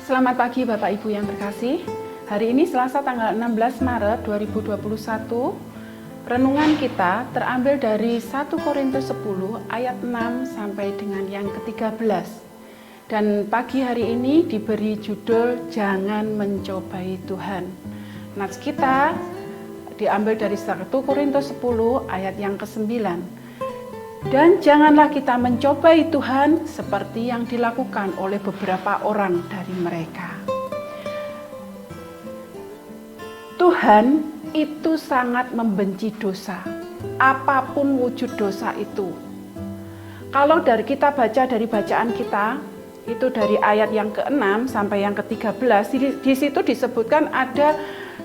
Selamat pagi Bapak Ibu yang terkasih. Hari ini Selasa tanggal 16 Maret 2021. Renungan kita terambil dari 1 Korintus 10 ayat 6 sampai dengan yang ke-13. Dan pagi hari ini diberi judul Jangan Mencobai Tuhan. Nats kita diambil dari 1 Korintus 10 ayat yang ke-9. Dan janganlah kita mencobai Tuhan seperti yang dilakukan oleh beberapa orang dari mereka. Tuhan itu sangat membenci dosa, apapun wujud dosa itu. Kalau kita baca dari bacaan kita, itu dari ayat yang ke-6 sampai yang ke-13, di situ disebutkan ada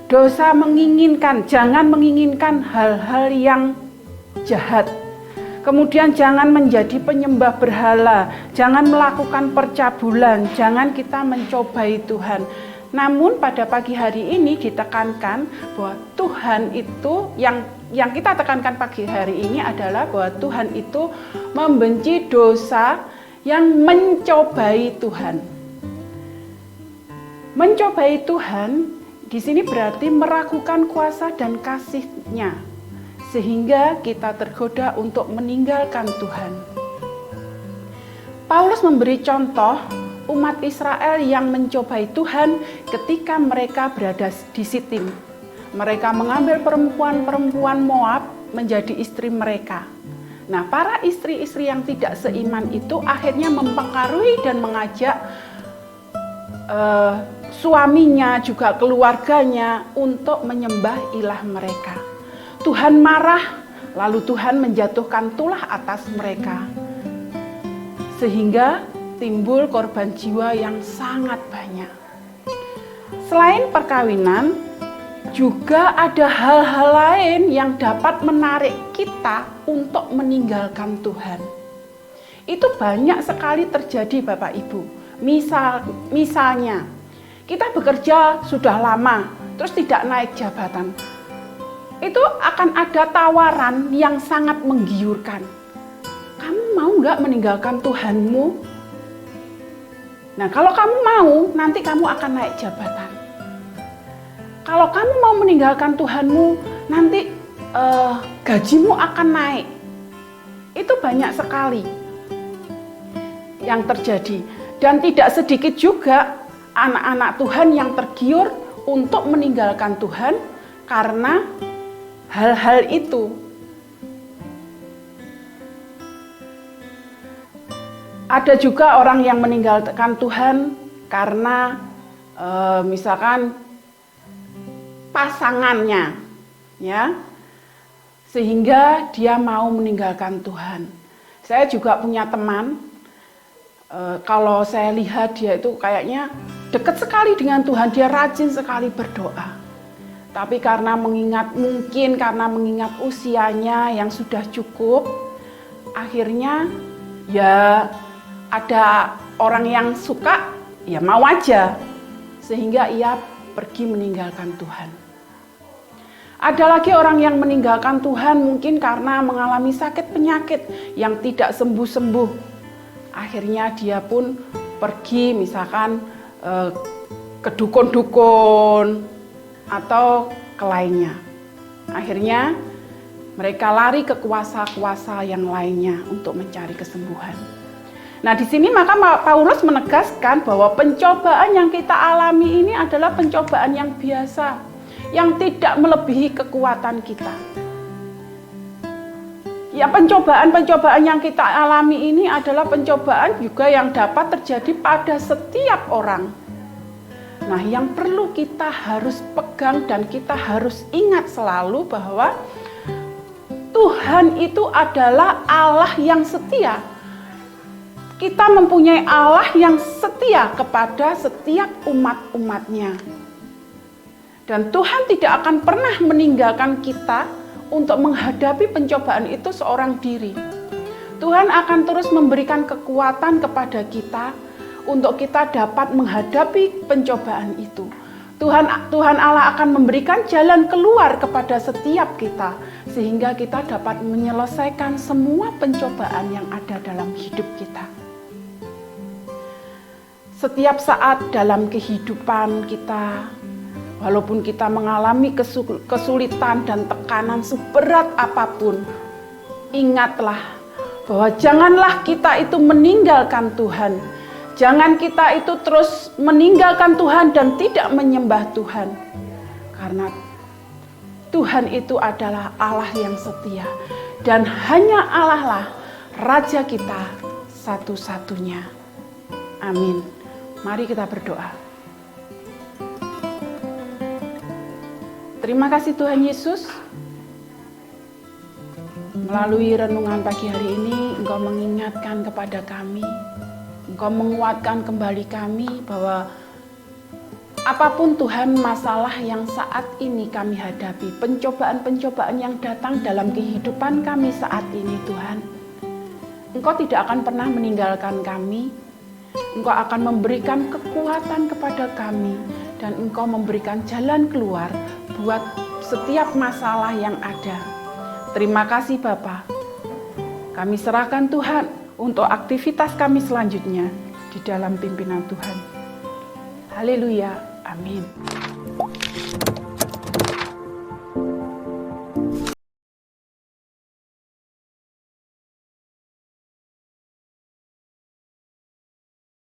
dosa menginginkan, jangan menginginkan hal-hal yang jahat. Kemudian jangan menjadi penyembah berhala, jangan melakukan percabulan, jangan kita mencobai Tuhan. Namun pada pagi hari ini ditekankan bahwa Tuhan itu, yang kita tekankan pagi hari ini adalah bahwa Tuhan itu membenci dosa yang mencobai Tuhan. Mencobai Tuhan di sini berarti meragukan kuasa dan kasih-Nya, sehingga kita tergoda untuk meninggalkan Tuhan. Paulus memberi contoh umat Israel yang mencobai Tuhan ketika mereka berada di Sitim. Mereka mengambil perempuan-perempuan Moab menjadi istri mereka. Nah, para istri-istri yang tidak seiman itu akhirnya mempengaruhi dan mengajak suaminya juga keluarganya untuk menyembah ilah mereka. Tuhan marah, lalu Tuhan menjatuhkan tulah atas mereka. Sehingga timbul korban jiwa yang sangat banyak. Selain perkawinan, juga ada hal-hal lain yang dapat menarik kita untuk meninggalkan Tuhan. Itu banyak sekali terjadi Bapak Ibu. Misalnya, kita bekerja sudah lama, terus tidak naik jabatan. Itu akan ada tawaran yang sangat menggiurkan. Kamu mau nggak meninggalkan Tuhanmu? Nah, kalau kamu mau, nanti kamu akan naik jabatan. Kalau kamu mau meninggalkan Tuhanmu, nanti gajimu akan naik. Itu banyak sekali yang terjadi. Dan tidak sedikit juga anak-anak Tuhan yang tergiur untuk meninggalkan Tuhan karena hal-hal itu. Ada juga orang yang meninggalkan Tuhan karena misalkan pasangannya, ya, sehingga dia mau meninggalkan Tuhan. Saya juga punya teman, kalau saya lihat dia itu kayaknya dekat sekali dengan Tuhan, dia rajin sekali berdoa. Tapi karena mengingat usianya yang sudah cukup, akhirnya ya ada orang yang suka, ya mau aja, sehingga ia pergi meninggalkan Tuhan. Ada lagi orang yang meninggalkan Tuhan mungkin karena mengalami sakit penyakit yang tidak sembuh-sembuh. Akhirnya dia pun pergi misalkan ke dukun-dukun atau ke lainnya. Akhirnya mereka lari ke kuasa-kuasa yang lainnya untuk mencari kesembuhan. Nah, di sini maka Paulus menegaskan bahwa pencobaan yang kita alami ini adalah pencobaan yang biasa, yang tidak melebihi kekuatan kita. Ya, pencobaan-pencobaan yang kita alami ini adalah pencobaan juga yang dapat terjadi pada setiap orang. Nah, yang perlu kita harus pegang dan kita harus ingat selalu bahwa Tuhan itu adalah Allah yang setia. Kita mempunyai Allah yang setia kepada setiap umat-umatnya. Dan Tuhan tidak akan pernah meninggalkan kita untuk menghadapi pencobaan itu seorang diri. Tuhan akan terus memberikan kekuatan kepada kita untuk kita dapat menghadapi pencobaan itu. Tuhan Allah akan memberikan jalan keluar kepada setiap kita, sehingga kita dapat menyelesaikan semua pencobaan yang ada dalam hidup kita. setiap saat dalam kehidupan kita, walaupun kita mengalami kesulitan dan tekanan seberat apapun, ingatlah bahwa janganlah kita itu meninggalkan Tuhan. Jangan kita itu terus meninggalkan Tuhan dan tidak menyembah Tuhan. Karena Tuhan itu adalah Allah yang setia. Dan hanya Allah lah Raja kita satu-satunya. Amin. Mari kita berdoa. Terima kasih Tuhan Yesus. Melalui renungan pagi hari ini, Engkau mengingatkan kepada kami. Engkau menguatkan kembali kami bahwa apapun Tuhan masalah yang saat ini kami hadapi, pencobaan-pencobaan yang datang dalam kehidupan kami saat ini Tuhan, Engkau tidak akan pernah meninggalkan kami. Engkau akan memberikan kekuatan kepada kami dan Engkau memberikan jalan keluar buat setiap masalah yang ada. Terima kasih Bapa. Kami serahkan Tuhan untuk aktivitas kami selanjutnya di dalam pimpinan Tuhan. Haleluya. Amin.